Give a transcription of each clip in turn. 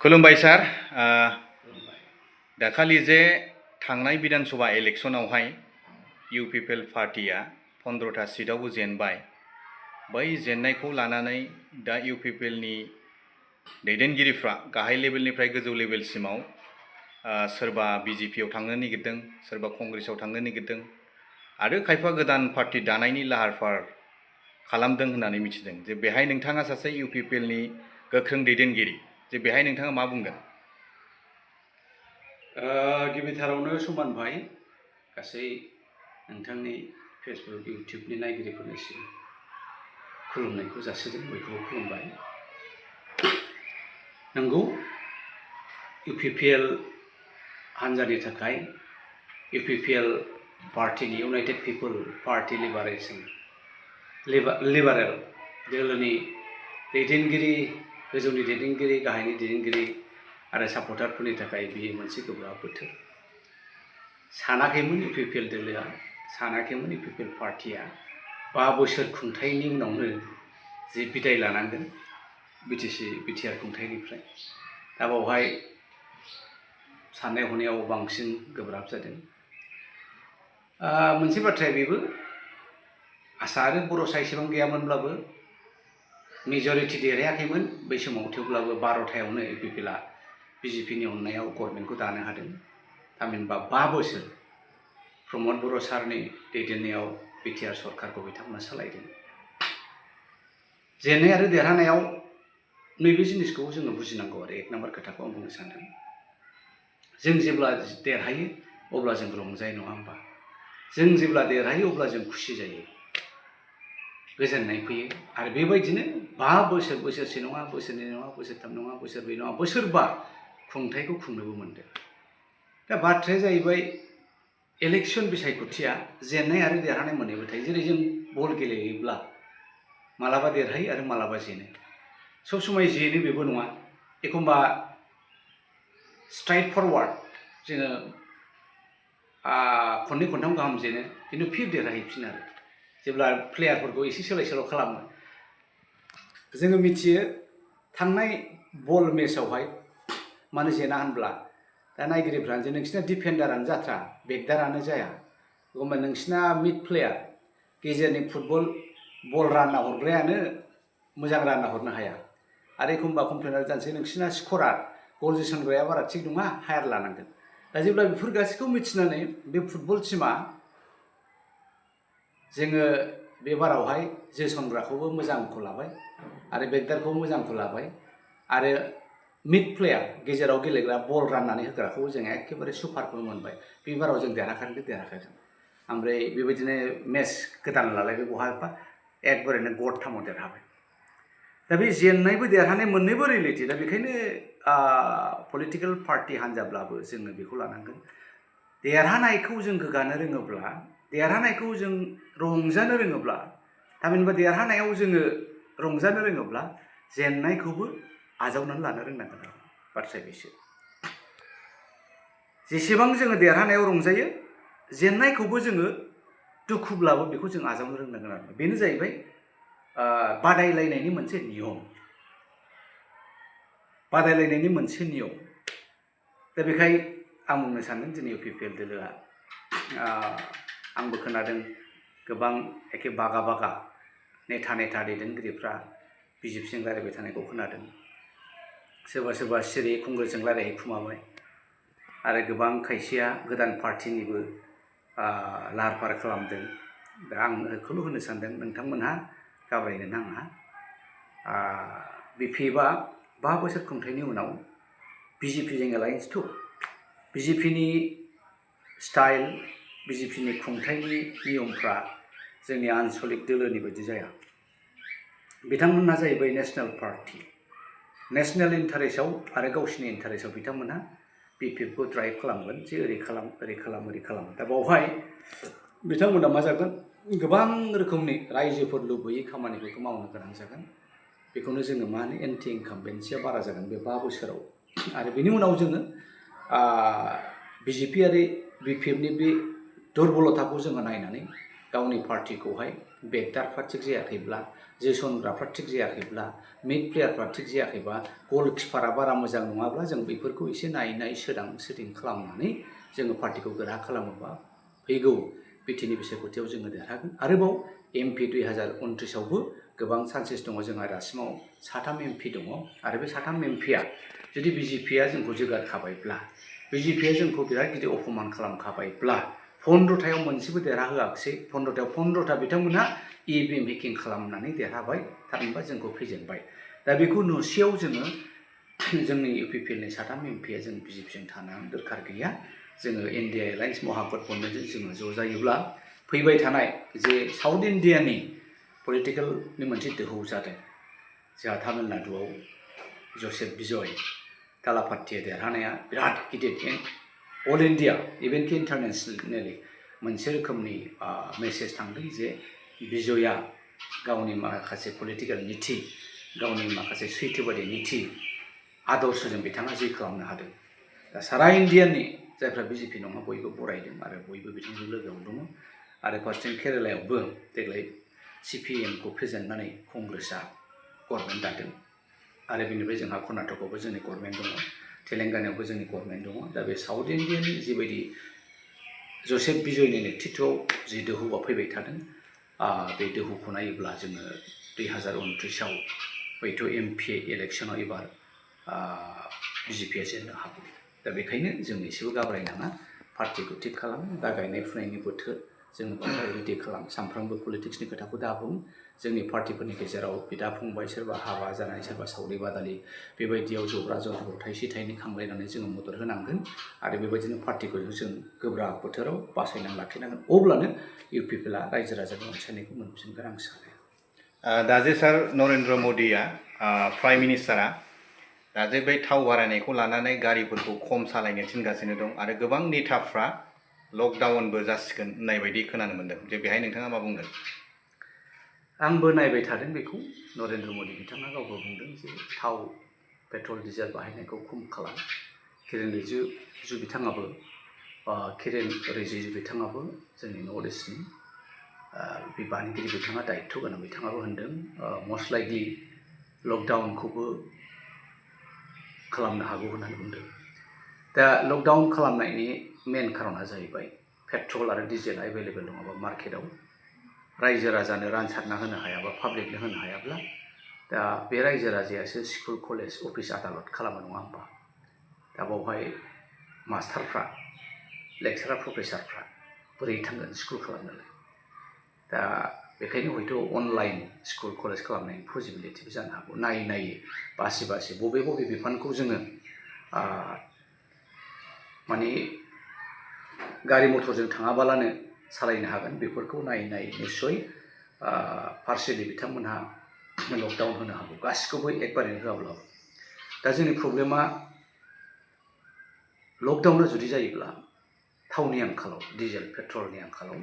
खुलुमबाय सार दाखालि जे थांनाय विधानसभा इलेक्शनावहाय इउपिपिएल पार्टिया 15टा सीटावबो जेनबाय बै जेननायखौ लानानै दा इउपिपिएलनि दैदेनगिरिफ्रा गाहाय लेभेलनिफ्राय गोजौ लेभेलसिमाव सोरबा बिजेपिआव थांनो नागिरदों सोरबा कंग्रेसआव थांनो नागिरदों आरो खायफा गोदान पार्टी दानायनि लाहार फाहार खालामदों होननानै मिथिदों जे बेहाय नोंथाङा सासे इउपिपिएलनि गोख्रों दैदेनगिरि जे बेहाय नोंथाङा मा बुंगोन गिबिथारावनो समान भाई गासै नोंथांनि फेसबुक इउटिउबनि नायगिरिफोरनिसिम खुलुमनायखौ जासिदों बयखौबो खुलुमबाय नंगौ इउपिपिएल हान्जानि थाखाय इउपिपिएल पार्टिनि इउनाइटेड पिपल पार्टी लिबारेल दोलोनि दैदेनगिरि गोजौनि दैदेनगिरि गाहायनि दैदेनगिरि आरो सापर्टारफोरनि थाखाय बेयो मोनसे गोब्राब बोथोर सानाखैमोन इउपिपिएल दोलोआ सानाखैमोन इउपिपिएल पार्टिया 5 बोसोर खुंथायनि उनावनो जे बिदाय लानांगोन बिटिआर खुंथायनिफ्राय दा बावहाय साननाय हनायाव बांसिन गोब्राब जादों मोनसे बाथ्राया बेबो आसा आरो भरसा एसेबां गैयामोनब्लाबो मेजरिटी देरहायाखैमोन बै समाव थेवब्लाबो 12थायावनो इउपिपिएलआ बिजेपिनि अननायाव गभर्नमेन्टखौ दानो हादों थामहिनबा 5 बोसोर प्रमद बर' सारनि दैदेननायाव बिटिआर सरकारखौ बिथांमोना सालायदों जेननाय आरो देरहानायाव नैबे जिनिसखौ जोङो बुजिनांगौ आरो 1 नम्बर खोथाखौ आं बुंनो सानदों जों जेब्ला देरहायो अब्ला जों रंजायो नङा होमबा जों जेब्ला देरहायो अब्ला जों खुसि जायो गोजोननाय फैयो आरो बेबायदिनो 5 बोसोर बोसोरसे नङा बोसोरनै नङा बोसोरथाम नङा बोसोरब्रै नङा बोसोरबा खुंथायखौ खुंनोबो मोनदों दा बाथ्राया जाहैबाय इलेक्शन बिसायख'थिया जेननाय आरो देरहानाय मोननैबो थायो जेरै जों बल गेलेयोब्ला मालाबा देरहायो आरो मालाबा जेनो सब समय जेनो बेबो नङा एखमबा स्ट्राइट फरवार्ड जोङो खननै खनथाम गाहाम जेनो खिन्थु फिर देरहाहैफिनो आरो जेब्ला प्लेयारफोरखौ एसे सोलाय सोल' खालामो जोङो मिथियो थांनाय बल मेचआवहाय मानो जेना होनब्ला दा नायगिरिफ्रानो जे नोंसिना डिफेन्डारानो जाथ्रा बेकदारानो जाया एखमबा नोंसिना मिड प्लेयार गेजेरनि फुटबल बल रानना हरग्रायानो मोजां रानना हरनो हाया आरो एखमबा कमप्लेनार जानोसै नोंसिना स्करार गल जोसनग्राया बारा थिग नङा हायार लानांगोन दा जेब्ला बेफोर गासैखौ मिथिनानै बे फुटबल टीमा जोङो बे बारावहाय जोसनग्राखौबो मोजांखौ लाबाय आरो बेकदारखौबो मोजांखौ लाबाय आरो मिड प्लेयार गेजेराव गेलेग्रा बल राननानै होग्राखौ जों एखेबारे सुपारखौ मोनबाय बे बाराव जों देरहाखागोन ओमफ्राय बेबायदिनो मेच गोदान लालायबाय बहाबा एकबारैनो गथामाव देरहाबाय दा बे जेननायबो देरहानाय मोननैबो रिलेटेड दा बेखायनो पलिटिकेल पार्टी हान्जाब्लाबो जोङो बेखौ लानांगोन देरहानायखौ जों गोग्गानो रोङोब्ला देरहानायखौ जों रंजानो रोङोब्ला थामहिनबा देरहानायाव जोङो रंजानो रोङोब्ला जेननायखौबो आजावनानै लानो रोंनांगोन आरो बाथ्राया बेसो जेसेबां जोङो देरहानायाव रंजायो जेननायखौबो जोङो दुखुब्लाबो बेखौ जों आजावनो रोंनांगोन आरो बेनो जाहैबाय बादायलायनायनि मोनसे नियम दा बेखाय आं बुंनो सानदों दिनै इउपिपिएल दोलोआ आंबो खोनादों गोबां एखे बागा नेता दैदेनगिरिफ्रा बिजेपिजों रायलायबाय थानायखौ खोनादों सोरबा सिरि कंग्रेसजों रायलायहैखुमाबाय आरो गोबां खायसेया गोदान पार्टिनिबो लाहार फाहार खालामदों दा आं बेखौल' होनो सानदों नोंथांमोनहा गाब्रायनो नाङा बिपिएफआ 5 बोसोर खुंथायनि उनाव बिजेपिजों एलायन्सथ' बिजेपिनि स्टाइल बिजेपिनि खुंथायनि नियमफ्रा जोंनि आनसलिक दोलोनि बायदि जाया बिथांमोनहा जाहैबाय नेशनेल पार्टी नेशनेल इन्टारेस्टआव आरो गावसिनि इन्टारेस्टआव बिथांमोनहा बिपिएफखौ ड्राइभ खालामगोन जे ओरै खालाम दा बावहाय बिथांमोना मा जागोन गोबां रोखोमनि रायजोफोर लुबैयै खामानिफोरखौ मावनो गोनां जागोन बेखौनो जोङो मा होनो एन्टि इनकाम्बेन्सिया बारा जागोन बे 5 बोसोराव आरो बेनि उनाव जोङो बिजेपि आरो बिपिएफनि बे दुरबलताखौ जोङो नायनानै गावनि पार्टिखौहाय बेकदारफ्रा थिग जायाखैब्ला जोसनग्राफ्रा थिग जायाखैब्ला मिड प्लेयारफ्रा थिग जायाखैबा गलकिपारा बारा मोजां नङाब्ला जों बेफोरखौ एसे नायै सोदिं खालामनानै जोङो पार्टिखौ गोरा खालामोबा फैगौ बिटिनि बिसायख'थियाव जोङो देरहागोन। आरोबाव एमपि 2029आवबो गोबां चान्सेस दङ। जोंहा दासिमाव 3 एमपि दङ आरो बे 3 एमपिया जुदि बिजेपिया जोंखौ जोगारखाबायब्ला बिजेपिया जोंखौ बिराद गिदिर अपमान खालामखाबायब्ला 15थायाव मोनसेबो देरहाहोआखिसै 15थायाव 15था बिथांमोनहा इभिएम हेकिं खालामनानै देरहाबाय थारैनोबा जोंखौ फेजेनबाय। दा बेखौ नुसेयाव जोङो जोंनि इउपिपिएलनि 3 एमपिया जों बिजेपिजों थानो दरखार गैया। जोङो इन्डिया एलायन्स महागठबन्धनजों जोङो ज' जायोब्ला फैबाय थानाय जे साउथ इन्डियानि पलिटिकेलनि मोनसे दोहौ जादों। जोंहा तामिलनाडुआव जसेफ बिजय तालापात्तीया देरहानाया बिराद गिदिर अल इन्डिया इभेनकि इन्टारनेसनेलि मोनसे रोखोमनि मेसेज थांदों जे बिजयआ गावनि माखासे पलिटिकेल निथि गावनि माखासे सैथोबादि निथि आदर्शजों बिथाङा जै खालामनो हादों। दा सारा इन्डियानि जायफ्रा बिजेपि नङा बयबो बरायदों आरो बयबो बिथांजों लोगोआव दङ। आरो फारसेथिं केरेलायावबो देग्लाय सिपिएमखौ फेजेननानै कंग्रेसआ गभर्नमेन्ट दादों आरो बेनिफ्राय जोंहा कर्नाटकआवबो जोंनि गभर्नमेन्ट दङ, तेलेंगानायावबो जोंनि गभर्नमेन्ट दङ। दा बे साउथ इन्डियानि जिबायदि जसेफ बिजयनि नेतृत्वआव जि दोहौआ फैबाय थादों बे दोहौखौ नायोब्ला जोङो 2029आव हयथ' एमपि इलेक्सनाव एबार बिजेपिया जेननो हागौ। दा बेखायनो जों एसेबो घाबरायनाङा, पार्टिखौ थिग खालाम। दा गायनाय फुनायनि बोथोर जोङो बाहाय रेडि खालाम। सानफ्रोमबो पलिटिक्सनि खोथाखौ दाबुं। जोंनि पार्टिफोरनि गेजेराव बिदा फंबाय सोरबा हाबा जानाय सोरबा सावरि बादालि बेबायदियाव जब्रा जन्थ्रखौ थाइसे थाइनै खांलायनानै जोङो मदद होनांगोन आरो बेबायदिनो पार्टिखौ जों गोब्राब बोथोराव बासायनानै लाखिनांगोन। अब्लानो इउपिपिएलआ रायजो राजानि अनसायनायखौ मोनफिनगोन आं सानो। दा जे सार नरेन्द्र मदिया प्राइम मिनिस्टारा दा जे बै थाव बारायनायखौ लानानै गारिफोरखौ खम सालायनो थिनगासिनो दं आरो गोबां नेताफ्रा लकडाउनबो जासिगोन होननाय बायदि खोनानो मोन्दों। जे बेहाय नोंथाङा मा बुंगोन? आंबो नायबाय थादों बेखौ। नरेन्द्र मदि बिथाङा गावबो बुंदों जे थाव पेट्रल डिजेल बाहायनायखौ खम खालाम। किरेन रिजिजु बिथाङाबो जोंनि नर्थ इस्टनि बिबानगिरि बिथाङा दायित्व गोनां बिथाङाबो होनदों मस्ट लाइकलि लकडाउनखौबो खालामनो हागौ होननानै बुंदों। दा लकडाउन खालामनायनि मेन खारना जाहैबाय पेट्रल आरो डिजेला एभेलेबेल नङाबा मार्केटआव रायजो राजानो रानसारना होनो हायाबा पाब्लिकनो होनो हायाब्ला दा बे रायजो राजायासो स्कुल कलेज अफिस आदालत खालामो नङा होमबा? दा बावहाय मास्टारफ्रा लेक्सारार प्रफेसारफ्रा बोरै थांगोन स्कुल खालामनोलाय? दा बेखायनो हयथ' अनलाइन स्कुल कलेज खालामनायनि पसिबिलिटिबो जानो हागौ। नायै बासि बबे बिफानखौ जोङो माने गारि मथरजों थाङाबालानो सालायनो हागोन बेफोरखौ नायै निस्सय पार्सियेलि बिथांमोनहा लकडाउन होनो हागौ, गासिखौबो एकबारैनो होआब्लाबो। दा जोंनि प्रब्लेमा लकडाउना जुदि जायोब्ला थावनि आंखालाव डिजेल पेट्रलनि आंखालाव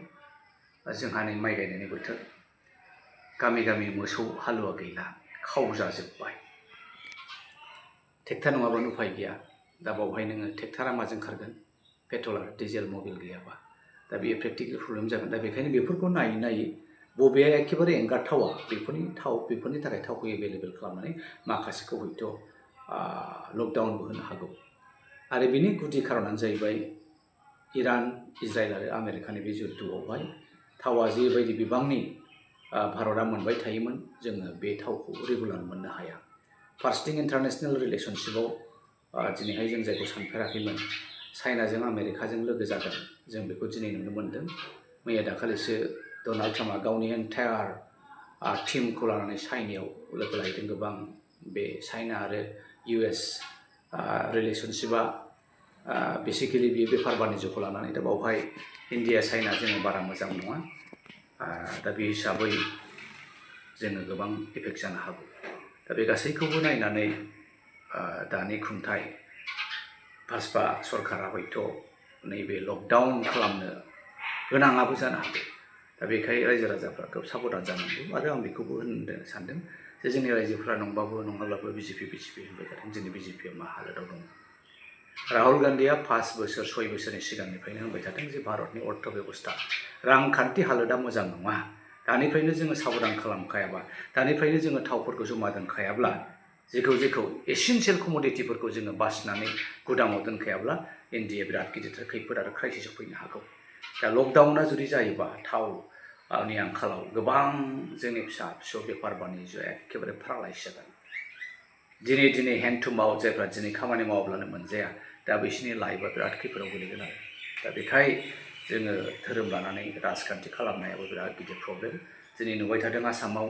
जोंहा नै माइ गायनायनि बोथोर, गामि मोसौ हालुवा गैला, खावजाजोब्बाय। ट्रेक्टर नङाबानो उफाय गैया। दा बावहाय नोङो ट्रेक्टरा माजों खारगोन? पेट्रल आरो डिजेल मबिल गैयाबा। दा बेयो प्रेक्टिकेल प्रब्लेम जागोन। दा बेखायनो बेफोरखौ नायै बबेया एखेबारे एंगारथावा बेफोरनि थाखाय थावखौ एभेलेबेल खालामनानै माखासेखौ हयथ' लकडाउनबो होनो हागौ। आरो बिनि गुदि खारनानो जाहैबाय इरान, इजराइल आरो आमेरिकानि बे जुद्धआवहाय थावा जेबायदि बिबांनि भारतआ मोनबाय थायोमोन, जोङो बे थावखौ रेगुलार मोननो हाया। फार्स्टिं इन्टारनेसनेल रिलेसनशिपआव दिनैहाय जों जायखौ सानफेराखैमोन, चाइनाजों आमेरिकाजों लोगो जागोन, जों बेखौ दिनै नुनो मोन्दों। मैया दाखालिसो डनाल्ड ट्राम्पआ गावनि एन्टायार टिमखौ लानानै चाइनायाव लोगो लाहैदों। गोबां बे चाइना आरो US रिलेसनशिपआ बेसिकेलि बेयो बेफार बानिज्यखौ लानानै। दा बावहाय इन्डिया चाइना जोङो बारा मोजां नङा। दा बे हिसाबै जोङो गोबां इफेक्ट जानो हागौ। दा बे गासैखौबो नायनानै दानि खुंथाय भाजपा सरकारा हयथ' नैबे लकडाउन खालामनो गोनाङाबो जानो हागौ। दा बेखाय रायजो राजाफ्रा खोब साबधान जानांगौ। आरो आं बेखौबो होननो सानदों जे जोंनि रायजोफ्रा नंबाबो नङाब्लाबो बिजेपि होनबाय थादों। जोंनि बिजेपिया मा हालोदाव दङ? राहुल गान्धीया 5 बोसोर 6 बोसोरनि सिगांनिफ्रायनो होनबाय थादों जे भारतनि अर्थ बेबस्था रांखान्थि हालोदा मोजां नङा। दानिफ्रायनो जोङो साबधान खालामखायाबा, दानिफ्रायनो जोङो थावफोरखौ जमा दोनखायाब्ला, जेखौ एसेन्सियेल कमडिटिफोरखौ जोङो बासिनानै गुदामाव दोनखायाब्ला इन्डियाया बिराद गिदिर खैफोद आरो क्राइसिसआव फैनो हागौ। दा लकडाउना जुदि जायोबा थावनि आंखालाव गोबां जोंनि फिसा फिसौ बेफार बानिज्य एखेबारे पारालाइज जागोन। दिनै हेन्ड टु माउथ जायफ्रा दिनै खामानि मावाब्लानो मोनजाया, दा बिसोरनि लाइफआ बिराद खैफोदाव गोलैगोन आरो। दा बेखाय जोङो धोरोम लानानै राजखान्थि खालामनायाबो बिराद गिदिर प्रब्लेम। दिनै नुबाय थादों आसामाव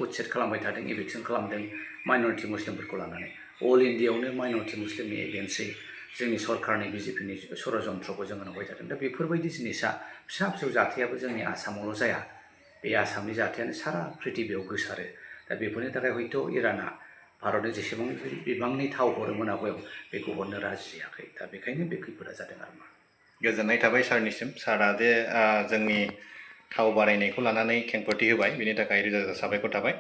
उच्चेद खालामबाय थादों, इभिकसन खालामदों माइनरिटि मुस्लिमफोरखौ लानानै। अल इन्डियायावनो माइनरिटि मुस्लिमनि एगेन्स्टै जोंनि सरकारनि बिजेपिनि षड़यन्त्रखौ जोङो नुबाय थादों। दा बेफोरबायदि जिनिसा फिसा फिसौ जाथायाबो जोंनि आसामावल' जाया, बे आसामनि जाथायानो सारा प्रिथिबियाव गोसारो। दा बेफोरनि थाखाय हयथ' इराना भारतनो जेसेबां बिबांनि थाव हरोमोन आवगायाव बेखौ हरनो राजि जायाखै। दा बेखायनो बे खैफोदा जादों आरो मा। गोजोननाय थाबाय सारनिसिम। सारा जे जोंनि थाव बारायनायखौ लानानै खेंफोरथि होबाय, बेनि थाखाय रोजा रोजा साबायखर थाबाय।